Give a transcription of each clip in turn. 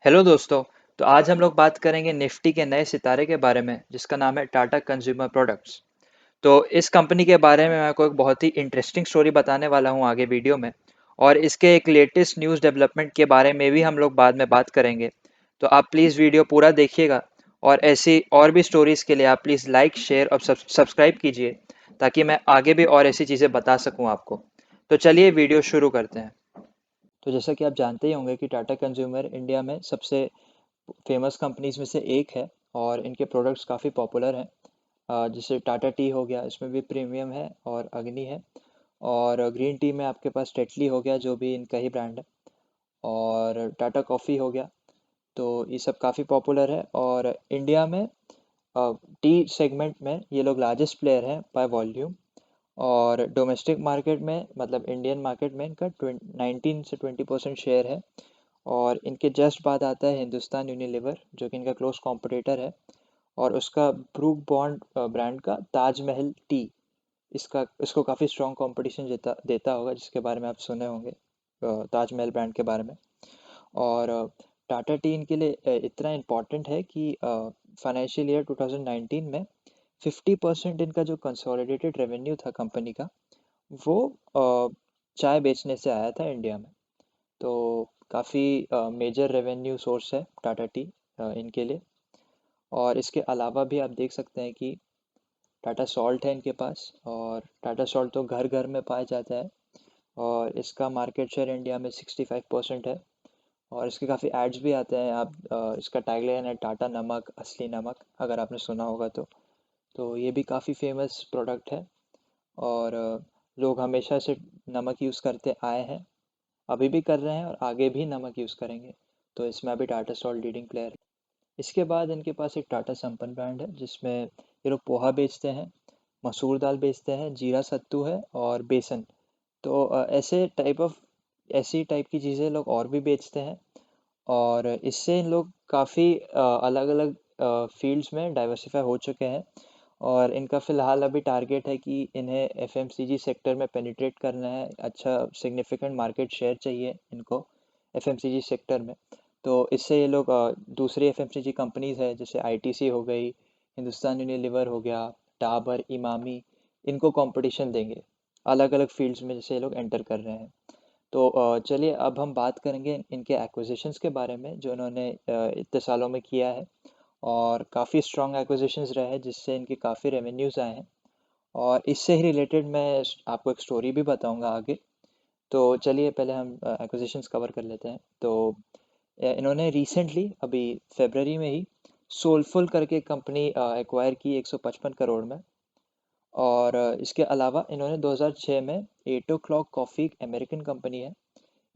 Hello दोस्तों। तो आज हम लोग बात करेंगे निफ्टी के नए सितारे के बारे में जिसका नाम है टाटा कंज्यूमर प्रोडक्ट्स। तो इस कंपनी के बारे में मैं आपको एक बहुत ही इंटरेस्टिंग स्टोरी बताने वाला हूँ आगे वीडियो में। और इसके एक लेटेस्ट न्यूज़ डेवलपमेंट के बारे में भी हम लोग बाद में बात करेंगे। तो आप प्लीज़ वीडियो पूरा देखिएगा। और ऐसी और भी स्टोरीज़ के लिए आप प्लीज़ लाइक शेयर और सब्सक्राइब कीजिए ताकि मैं आगे भी और ऐसी चीज़ें बता सकूँ आपको। तो चलिए वीडियो शुरू करते हैं। तो जैसा कि आप जानते ही होंगे कि टाटा कंज्यूमर इंडिया में सबसे फेमस कंपनीज में से एक है और इनके प्रोडक्ट्स काफ़ी पॉपुलर हैं। जैसे टाटा टी हो गया, इसमें भी प्रीमियम है और अग्नि है। और ग्रीन टी में आपके पास टेटली हो गया जो भी इनका ही ब्रांड है। और टाटा कॉफ़ी हो गया। तो ये सब काफ़ी पॉपुलर है और इंडिया में टी सेगमेंट में ये लोग लार्जेस्ट प्लेयर हैं बाय वॉल्यूम। और डोमेस्टिक मार्केट में मतलब इंडियन मार्केट में इनका 19 से 20% शेयर है। और इनके जस्ट बाद आता है हिंदुस्तान यूनिलीवर जो कि इनका क्लोज कॉम्पिटिटर है। और उसका ब्रूक बॉन्ड ब्रांड का ताजमहल टी, इसका इसको काफ़ी स्ट्रॉन्ग कंपटीशन देता देता होगा जिसके बारे में आप सुने होंगे, ताजमहल ब्रांड के बारे में। और टाटा टी इनके लिए इतना इम्पोर्टेंट है कि फाइनेंशियल ईयर 2019 में 50% इनका जो कंसोलिडेटेड रेवेन्यू था कंपनी का वो चाय बेचने से आया था इंडिया में। तो काफ़ी मेजर रेवेन्यू सोर्स है टाटा टी इनके लिए। और इसके अलावा भी आप देख सकते हैं कि टाटा सॉल्ट है इनके पास और टाटा सॉल्ट तो घर घर में पाया जाता है। और इसका मार्केट शेयर इंडिया में 65% है। और इसके काफ़ी एड्स भी आते हैं। आप इसका टैगलाइन है टाटा नमक असली नमक, अगर आपने सुना होगा तो ये भी काफ़ी फेमस प्रोडक्ट है। और लोग हमेशा से नमक यूज़ करते आए हैं, अभी भी कर रहे हैं और आगे भी नमक यूज़ करेंगे। तो इसमें अभी टाटा सॉल्ट लीडिंग प्लेयर है। इसके बाद इनके पास एक टाटा संपन्न ब्रांड है जिसमें ये लोग पोहा बेचते हैं, मसूर दाल बेचते हैं, जीरा सत्तू है और बेसन। तो ऐसी टाइप की चीज़ें लोग और भी बेचते हैं। और इससे इन लोग काफ़ी अलग अलग फील्ड्स में डाइवर्सिफाई हो चुके हैं। और इनका फ़िलहाल अभी टारगेट है कि इन्हें एफएमसीजी सेक्टर में पेनिट्रेट करना है। अच्छा सिग्निफिकेंट मार्केट शेयर चाहिए इनको एफएमसीजी सेक्टर में। तो इससे ये लोग दूसरी एफएमसीजी कंपनीज है जैसे आईटीसी हो गई, हिंदुस्तान यूनिलीवर हो गया, डाबर, इमामी, इनको कंपटीशन देंगे अलग अलग फील्ड्स में जैसे ये लोग एंटर कर रहे हैं। तो चलिए अब हम बात करेंगे इनके एक्विजिशंस के बारे में जो इन्होंने इतने सालों में किया है। और काफ़ी स्ट्रॉन्ग एक्विजिशंस रहे हैं जिससे इनके काफ़ी रेवेन्यूज़ आए हैं। और इससे ही रिलेटेड मैं आपको एक स्टोरी भी बताऊंगा आगे। तो चलिए पहले हम एक्विजिशंस कवर कर लेते हैं। तो इन्होंने रिसेंटली अभी फेबररी में ही सोलफुल करके कंपनी एक्वायर की 155 करोड़ में। और इसके अलावा इन्होंने 2006 में एटो क्लॉक कॉफ़ी, एक अमेरिकन कंपनी है,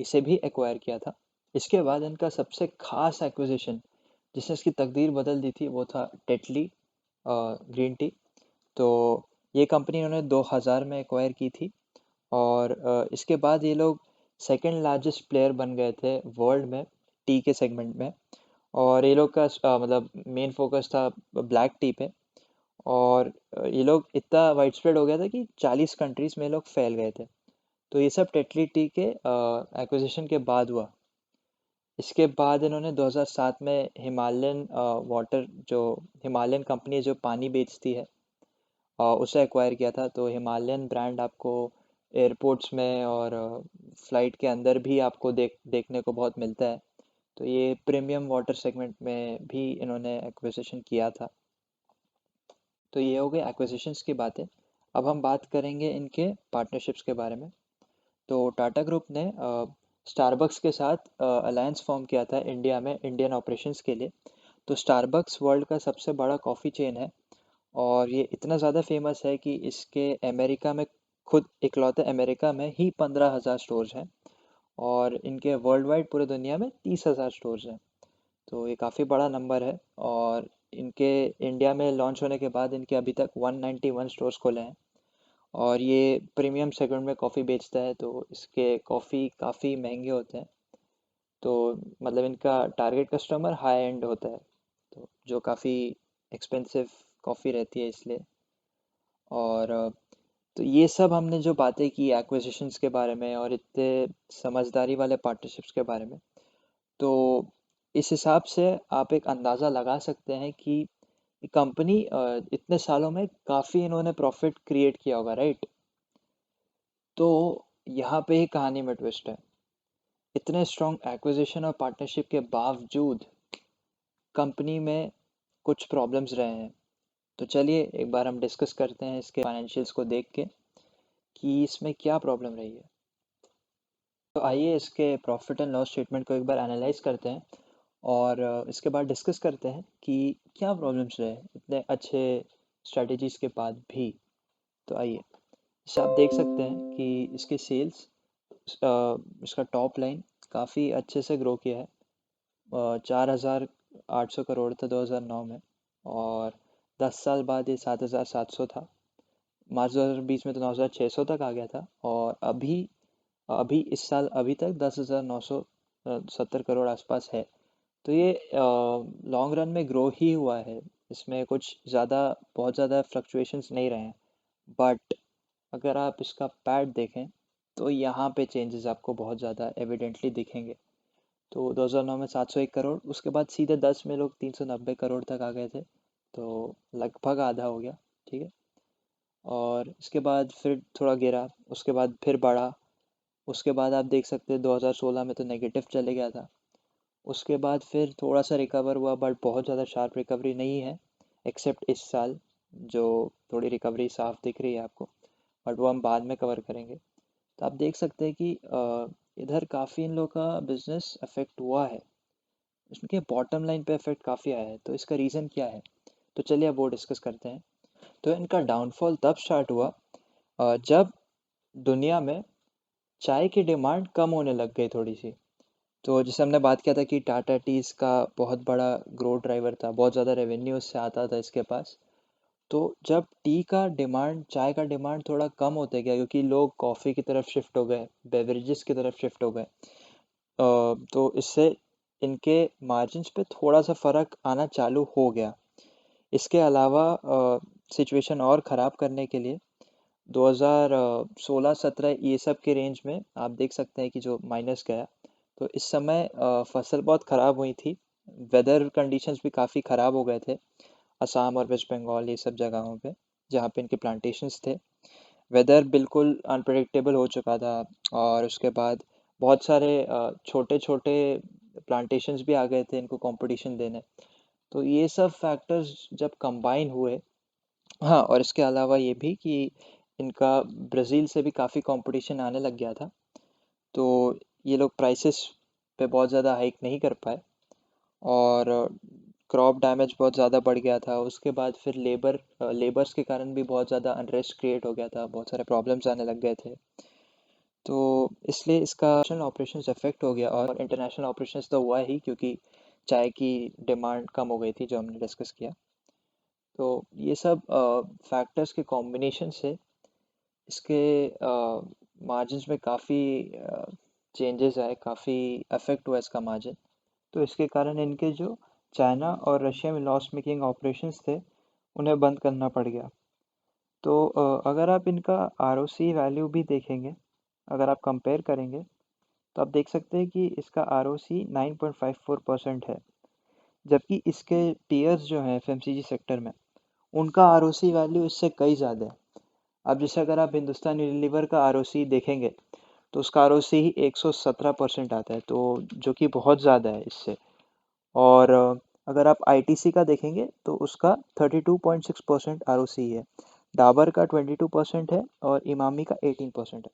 इसे भी एक्वायर किया था। इसके बाद इनका सबसे खास एक्विजिशन जिसने इसकी तकदीर बदल दी थी वो था टेटली ग्रीन टी। तो ये कंपनी इन्होंने 2000 में एक्वायर की थी। और इसके बाद ये लोग सेकंड लार्जेस्ट प्लेयर बन गए थे वर्ल्ड में टी के सेगमेंट में। और ये लोग का मतलब मेन फोकस था ब्लैक टी पे। और ये लोग इतना वाइड स्प्रेड हो गया था कि 40 कंट्रीज में ये लोग फैल गए थे। तो ये सब टेटली टी के एक्विजिशन के बाद हुआ। इसके बाद इन्होंने 2007 में हिमालयन वाटर, जो हिमालयन कंपनी है जो पानी बेचती है, उसे एक्वायर किया था। तो हिमालयन ब्रांड आपको एयरपोर्ट्स में और फ्लाइट के अंदर भी आपको देखने को बहुत मिलता है। तो ये प्रीमियम वाटर सेगमेंट में भी इन्होंने एक्विजिशन किया था। तो ये हो गई एक्विजिशंस की बातें। अब हम बात करेंगे इनके पार्टनरशिप्स के बारे में। तो टाटा ग्रुप ने स्टारबक्स के साथ अलायंस फॉर्म किया था इंडिया में इंडियन ऑपरेशंस के लिए। तो स्टारबक्स वर्ल्ड का सबसे बड़ा कॉफ़ी चेन है। और ये इतना ज़्यादा फेमस है कि इसके अमेरिका में, खुद इकलौते अमेरिका में ही 15,000 स्टोर्स हैं। और इनके वर्ल्ड वाइड पूरे दुनिया में 30,000 स्टोर्स हैं। तो ये काफ़ी बड़ा नंबर है। और इनके इंडिया में लॉन्च होने के बाद इनके अभी तक 191 स्टोर्स खुले हैं। और ये प्रीमियम सेगमेंट में कॉफ़ी बेचता है तो इसके कॉफ़ी काफ़ी महंगे होते हैं। तो मतलब इनका टारगेट कस्टमर हाई एंड होता है, तो जो काफ़ी एक्सपेंसिव कॉफ़ी रहती है इसलिए। और तो ये सब हमने जो बातें की एक्विजिशंस के बारे में और इतने समझदारी वाले पार्टनरशिप्स के बारे में। तो इस हिसाब से आप एक अंदाज़ा लगा सकते हैं कि कंपनी इतने सालों में काफ़ी इन्होंने प्रॉफिट क्रिएट किया होगा, राइट? तो यहाँ पे ही कहानी में ट्विस्ट है। इतने स्ट्रॉन्ग एक्विजिशन और पार्टनरशिप के बावजूद कंपनी में कुछ प्रॉब्लम्स रहे हैं। तो चलिए एक बार हम डिस्कस करते हैं इसके फाइनेंशियल्स को देख के कि इसमें क्या प्रॉब्लम रही है। तो आइए इसके प्रॉफिट एंड लॉस स्टेटमेंट को एक बार एनालाइज करते हैं और इसके बाद डिस्कस करते हैं कि क्या प्रॉब्लम्स रहे इतने अच्छे स्ट्रेटजीज के बाद भी। तो आइए, जैसे आप देख सकते हैं कि इसके सेल्स, इसका टॉप लाइन काफ़ी अच्छे से ग्रो किया है। 4,800 करोड़ था 2009 में, और 10 साल बाद ये 7,700 था। मार्च 2020 में तो 9,600 तक आ गया था, और अभी अभी इस साल अभी तक 10,970 करोड़ आसपास है। तो ये लॉन्ग रन में ग्रो ही हुआ है, इसमें कुछ ज़्यादा बहुत ज़्यादा फ्लक्चुएशंस नहीं रहे हैं। बट अगर आप इसका पैट देखें तो यहाँ पे चेंजेस आपको बहुत ज़्यादा एविडेंटली दिखेंगे। तो 2009 में 701 करोड़, उसके बाद सीधे 10 में लोग 390 करोड़ तक आ गए थे, तो लगभग आधा हो गया, ठीक है। और इसके बाद फिर थोड़ा गिरा, उसके बाद फिर बढ़ा, उसके बाद आप देख सकते हैं 2016 में तो नेगेटिव चले गया था। उसके बाद फिर थोड़ा सा रिकवर हुआ, बट बहुत ज़्यादा शार्प रिकवरी नहीं है, एक्सेप्ट इस साल जो थोड़ी रिकवरी साफ दिख रही है आपको, बट वो हम बाद में कवर करेंगे। तो आप देख सकते हैं कि इधर काफ़ी इन लोगों का बिजनेस अफेक्ट हुआ है, इसके बॉटम लाइन पे इफेक्ट काफ़ी आया है। तो इसका रीज़न क्या है, तो चलिए अब वो डिस्कस करते हैं। तो इनका डाउनफॉल तब स्टार्ट हुआ जब दुनिया में चाय की डिमांड कम होने लग गई थोड़ी सी। तो जैसे हमने बात किया था कि टाटा टीज़ का बहुत बड़ा ग्रोथ ड्राइवर था, बहुत ज़्यादा रेवेन्यू उससे आता था इसके पास। तो जब टी का डिमांड, चाय का डिमांड थोड़ा कम होते गया, क्योंकि लोग कॉफ़ी की तरफ शिफ्ट हो गए, बेवरेजेस की तरफ शिफ्ट हो गए, तो इससे इनके मार्जिन्स पे थोड़ा सा फ़र्क आना चालू हो गया। इसके अलावा सिचुएशन और ख़राब करने के लिए 2016-17 ये सब के रेंज में आप देख सकते हैं कि जो माइनस गया, तो इस समय फसल बहुत ख़राब हुई थी, वेदर कंडीशंस भी काफ़ी ख़राब हो गए थे असम और वेस्ट बंगाल ये सब जगहों पे जहाँ पे इनके प्लांटेशंस थे। वेदर बिल्कुल अनप्रेडिक्टेबल हो चुका था, और उसके बाद बहुत सारे छोटे छोटे प्लांटेशंस भी आ गए थे इनको कंपटीशन देने। तो ये सब फैक्टर्स जब कंबाइन हुए, हाँ, और इसके अलावा ये भी कि इनका ब्राज़ील से भी काफ़ी कंपटीशन आने लग गया था, तो ये लोग प्राइसेस पे बहुत ज़्यादा हाइक नहीं कर पाए, और क्रॉप डैमेज बहुत ज़्यादा बढ़ गया था। उसके बाद फिर लेबर्स के कारण भी बहुत ज़्यादा अनरेस्ट क्रिएट हो गया था, बहुत सारे प्रॉब्लम्स आने लग गए थे। तो इसलिए इसका इंटरनेशनल ऑपरेशंस अफेक्ट हो गया, और इंटरनेशनल ऑपरेशंस तो हुआ ही क्योंकि चाय की डिमांड कम हो गई थी जो हमने डिस्कस किया। तो ये सब फैक्टर्स के कॉम्बिनेशन से इसके मार्जिन्स में काफ़ी चेंजेस आए, काफ़ी अफेक्ट हुआ इसका मार्जिन। तो इसके कारण इनके जो चाइना और रशिया में लॉस मेकिंग ऑपरेशंस थे उन्हें बंद करना पड़ गया। तो अगर आप इनका आरओसी वैल्यू भी देखेंगे, अगर आप कंपेयर करेंगे, तो आप देख सकते हैं कि इसका आरओसी 9.54% है, जबकि इसके पीयर्स जो हैं एफएमसीजी सेक्टर में, उनका आरओसी वैल्यू इससे कई ज़्यादा है। अब जैसे अगर आप हिंदुस्तान यूनिलीवर का आरओसी देखेंगे, तो उसका आरओसी ही 117% आता है, तो जो कि बहुत ज़्यादा है इससे। और अगर आप आईटीसी का देखेंगे तो उसका 32.6% आरओसी है, डाबर का 22% है, और इमामी का 18% है।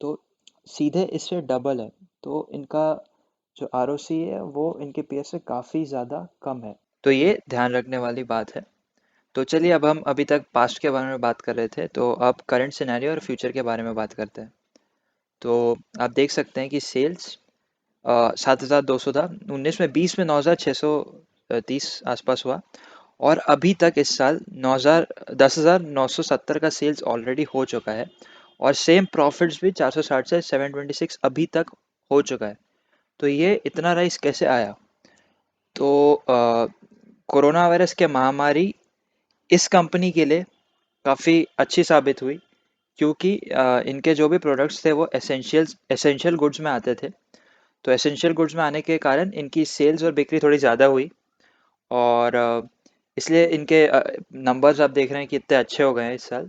तो सीधे इससे डबल है। तो इनका जो आरओसी है वो इनके पीएस से काफ़ी ज़्यादा कम है, तो ये ध्यान रखने वाली बात है। तो चलिए अब हम अभी तक पास्ट के बारे में बात कर रहे थे, तो अब करंट सिनेरियो और फ्यूचर के बारे में बात करते हैं। तो आप देख सकते हैं कि सेल्स 7,200 था 19 में, 20 में 9,630 आसपास हुआ, और अभी तक इस साल 10,970 का सेल्स ऑलरेडी हो चुका है, और सेम प्रॉफिट्स भी 460 से 726 अभी तक हो चुका है। तो ये इतना राइस कैसे आया? तो कोरोना वायरस के महामारी इस कंपनी के लिए काफ़ी अच्छी साबित हुई, क्योंकि इनके जो भी प्रोडक्ट्स थे वो एसेंशियल गुड्स में आते थे। तो एसेंशियल गुड्स में आने के कारण इनकी सेल्स और बिक्री थोड़ी ज़्यादा हुई और इसलिए इनके नंबर्स आप देख रहे हैं कि इतने अच्छे हो गए हैं इस साल।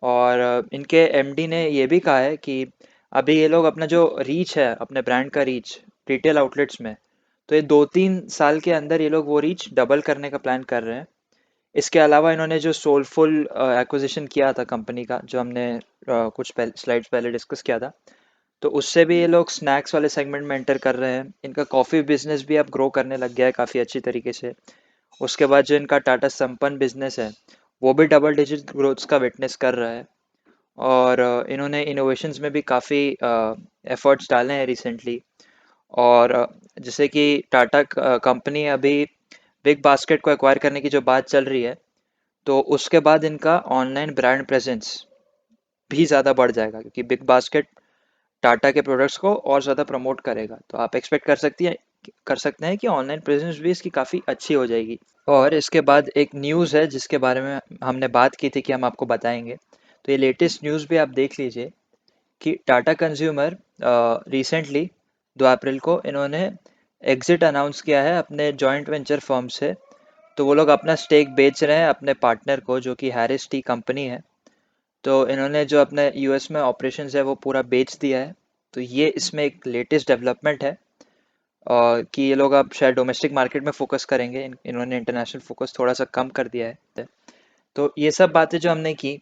और इनके एमडी ने ये भी कहा है कि अभी ये लोग अपना जो रीच है, अपने ब्रांड का रीच रिटेल आउटलेट्स में, तो ये 2-3 साल के अंदर ये लोग वो रीच डबल करने का प्लान कर रहे हैं। इसके अलावा इन्होंने जो सोलफुल एक्विजिशन किया था कंपनी का, जो हमने कुछ स्लाइड्स पहले डिस्कस किया था, तो उससे भी ये लोग स्नैक्स वाले सेगमेंट में एंटर कर रहे हैं। इनका कॉफ़ी बिजनेस भी अब ग्रो करने लग गया है काफ़ी अच्छी तरीके से। उसके बाद जो इनका टाटा संपन्न बिजनेस है, वो भी डबल डिजिट ग्रोथ्स का विटनेस कर रहा है। और इन्होंने इनोवेशंस में भी काफ़ी एफर्ट्स डाले हैं रिसेंटली। और जैसे कि टाटा कंपनी अभी बिग बास्केट को एक्वायर करने की जो बात चल रही है, तो उसके बाद इनका ऑनलाइन ब्रांड प्रेजेंस भी ज़्यादा बढ़ जाएगा, क्योंकि बिग बास्केट टाटा के प्रोडक्ट्स को और ज़्यादा प्रमोट करेगा। तो आप एक्सपेक्ट कर सकते हैं कि ऑनलाइन प्रेजेंस भी इसकी काफ़ी अच्छी हो जाएगी। और इसके बाद एक न्यूज़ है जिसके बारे में हमने बात की थी कि हम आपको बताएंगे। तो ये लेटेस्ट न्यूज़ भी आप देख लीजिए कि टाटा कंज्यूमर रिसेंटली 2 अप्रैल को इन्होंने एग्जिट अनाउंस किया है अपने जॉइंट वेंचर फर्म से। तो वो लोग अपना स्टेक बेच रहे हैं अपने पार्टनर को, जो कि हैरिस टी कंपनी है। तो इन्होंने जो अपने यूएस में ऑपरेशंस है वो पूरा बेच दिया है। तो ये इसमें एक लेटेस्ट डेवलपमेंट है कि ये लोग अब शायद डोमेस्टिक मार्केट में फोकस करेंगे। इन्होंने इंटरनेशनल फोकस थोड़ा सा कम कर दिया है। तो ये सब बातें जो हमने की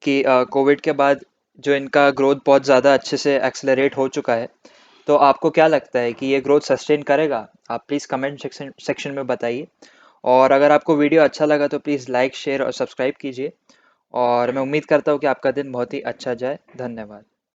कि कोविड के बाद जो इनका ग्रोथ बहुत ज़्यादा अच्छे से एक्सेलरेट हो चुका है, तो आपको क्या लगता है कि ये ग्रोथ सस्टेन करेगा? आप प्लीज़ कमेंट सेक्शन में बताइए। और अगर आपको वीडियो अच्छा लगा तो प्लीज़ लाइक, शेयर और सब्सक्राइब कीजिए। और मैं उम्मीद करता हूँ कि आपका दिन बहुत ही अच्छा जाए। धन्यवाद।